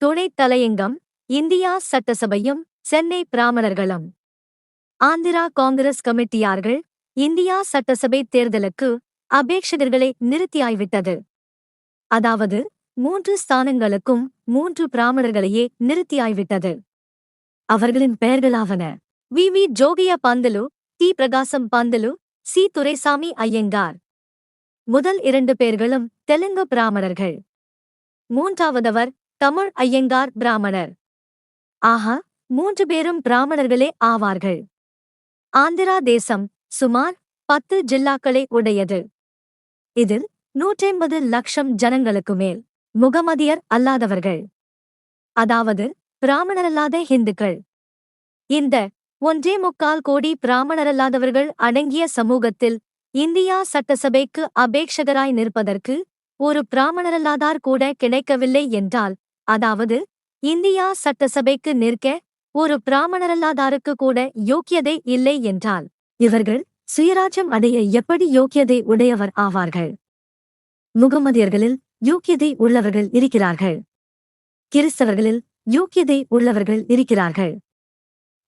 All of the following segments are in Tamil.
துணைத் தலையங்கம் இந்தியா சட்டசபையும் சென்னை பிராமணர்களும். ஆந்திரா காங்கிரஸ் கமிட்டியார்கள் இந்தியா சட்டசபை தேர்தலுக்கு அபேட்சகர்களை நிறுத்தியாய்விட்டது. அதாவது 3 ஸ்தானங்களுக்கும் 3 பிராமணர்களையே நிறுத்தியாய்விட்டது. அவர்களின் பெயர்களாவன: வி ஜோகியா பந்தலு, டி பிரகாசம் பந்தலு, சி துரைசாமி ஐயங்கார். முதல் 2 பேர்களும் தெலுங்கு பிராமணர்கள். மூன்றாவதவர் தமிழ் ஐயங்கார் பிராமணர். ஆஹா, 3 பேரும் பிராமணர்களே ஆவார்கள். ஆந்திரா தேசம் சுமார் 10 ஜில்லாக்களை உடையது. இதில் 180 லட்சம் ஜனங்களுக்கு மேல் முகமதியர் அல்லாதவர்கள், அதாவது பிராமணரல்லாத இந்துக்கள். இந்த 1.25 கோடி பிராமணரல்லாதவர்கள் அடங்கிய சமூகத்தில் இந்தியா சட்டசபைக்கு அபேட்சகராய் நிற்பதற்கு ஒரு பிராமணரல்லாதார் கூட கிடைக்கவில்லை என்றால், அதாவது இந்தியா சட்டசபைக்கு நிற்க ஒரு பிராமணரல்லாதாருக்கு கூட யோக்கியதை இல்லை என்றால், இவர்கள் சுயராஜ்யம் அடைய எப்படி யோக்கியதை உடையவர் ஆவார்கள்? முகமதியர்களில் யோக்கியதை உள்ளவர்கள் இருக்கிறார்கள். கிறிஸ்தவர்களில் யோக்கியதை உள்ளவர்கள் இருக்கிறார்கள்.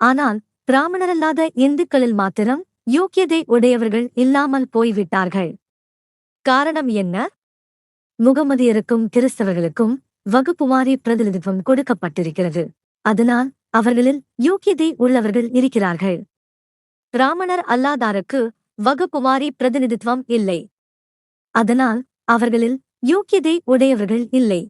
ஆனால் பிராமணரல்லாத இந்துக்களில் மாத்திரம் யோக்கியதை உடையவர்கள் இல்லாமல் போய்விட்டார்கள். காரணம் என்ன? முகமதியருக்கும் கிறிஸ்தவர்களுக்கும் வகுப்புவாரி பிரதிநிதித்துவம் கொடுக்கப்பட்டிருக்கிறது. அதனால் அவர்களில் யோக்கியதை உள்ளவர்கள் இருக்கிறார்கள். பிராமணர் அல்லாதாருக்கு வகுப்புவாரி பிரதிநிதித்துவம் இல்லை. அதனால் அவர்களில் யோக்கியதை உடையவர்கள் இல்லை.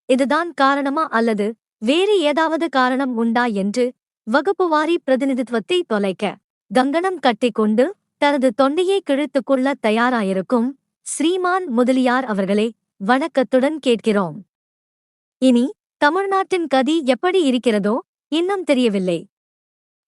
இதுதான் காரணமா அல்லது வேறு ஏதாவது காரணம் உண்டா என்று வகுப்புவாரி பிரதிநிதித்துவத்தை தொலைக்க கங்கணம் கட்டிக்கொண்டு தனது தொண்டையை கிழித்துக்கொள்ள தயாராயிருக்கும் ஸ்ரீமான் முதலியார் அவர்களை வணக்கத்துடன் கேட்கிறோம். இனி தமிழ்நாட்டின் கதி எப்படி இருக்கிறதோ இன்னும் தெரியவில்லை.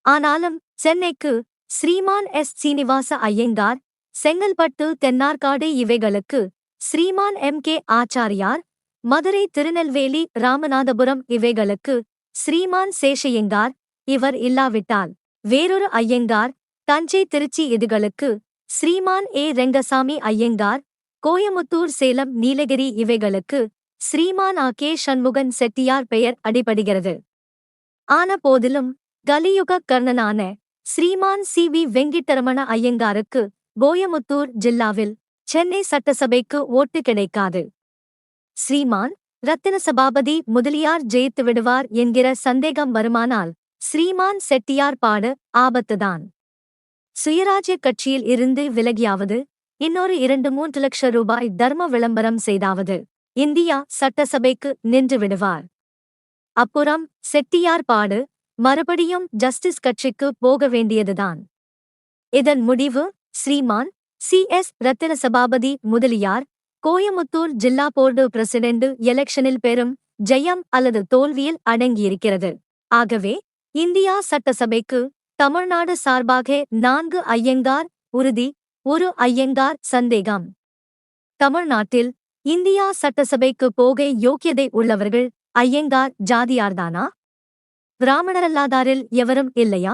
ஆனாலும் சென்னைக்கு ஸ்ரீமான் எஸ். சீனிவாச ஐயங்கார், செங்கல்பட்டு தென்னார்காடு இவைகளுக்கு ஸ்ரீமான் எம்.கே. ஆச்சாரியார், மதுரை திருநெல்வேலி ராமநாதபுரம் இவைகளுக்கு ஸ்ரீமான் சேஷையங்கார், இவர் இல்லாவிட்டால் வேறொரு ஐயங்கார், தஞ்சை திருச்சி இதுகளுக்கு ஸ்ரீமான் ஏ. ரெங்கசாமி ஐயங்கார், கோயமுத்தூர் சேலம் நீலகிரி இவைகளுக்கு ஸ்ரீமான் ஆ.கே. சண்முகன் செட்டியார் பெயர் அடிபடுகிறது. ஆன போதிலும் கலியுக கர்ணனான ஸ்ரீமான் சி. வெங்கிட்டரமண ஐயங்காருக்கு கோயமுத்தூர் ஜில்லாவில் சென்னை சட்டசபைக்கு ஓட்டு கிடைக்காது. ஸ்ரீமான் ரத்தின சபாபதி முதலியார் ஜெயித்து விடுவார் என்கிற சந்தேகம் வருமானால் ஸ்ரீமான் செட்டியார் பாடு ஆபத்துதான். சுயராஜ்ய கட்சியில் இருந்து விலகியாவது, இன்னொரு 2-3 லட்சம் ரூபாய் தர்ம விளம்பரம் செய்தாவது இந்தியா சட்டசபைக்கு நின்று விடுவார். அப்புறம் செட்டியார் பாடு மறுபடியும் ஜஸ்டிஸ் கட்சிக்கு போக வேண்டியதுதான். இதன் முடிவு ஸ்ரீமான் சி.எஸ். ரத்தின சபாபதி முதலியார் கோயமுத்தூர் ஜில்லா போர்டு பிரசிடென்ட் எலெக்ஷனில் பெறும் ஜெயம் அல்லது தோல்வியில் அடங்கியிருக்கிறது. ஆகவே இந்தியா சட்டசபைக்கு தமிழ்நாடு சார்பாக 4 ஐயங்கார் உறுதி, 1 ஐயங்கார் சந்தேகம். தமிழ்நாட்டில் இந்தியா சட்டசபைக்கு போக யோக்கியதை உள்ளவர்கள் ஐயங்கார் ஜாதியார்தானா? பிராமணரல்லாதாரில் எவரும் இல்லையா?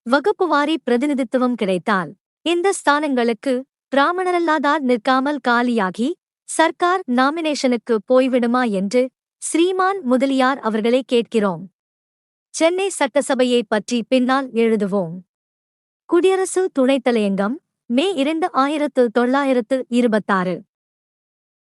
வகுப்புவாரி பிரதிநிதித்துவம் கிடைத்தால் இந்த ஸ்தானங்களுக்கு பிராமணரல்லாதார் நிற்காமல் காலியாகி சர்க்கார் நாமினேஷனுக்கு போய்விடுமா என்று ஸ்ரீமான் முதலியார் அவர்களை கேட்கிறோம். சென்னை சட்டசபையை பற்றி பின்னால் எழுதுவோம். குடியரசு துணைத் தலையங்கம், மே 2, 1926.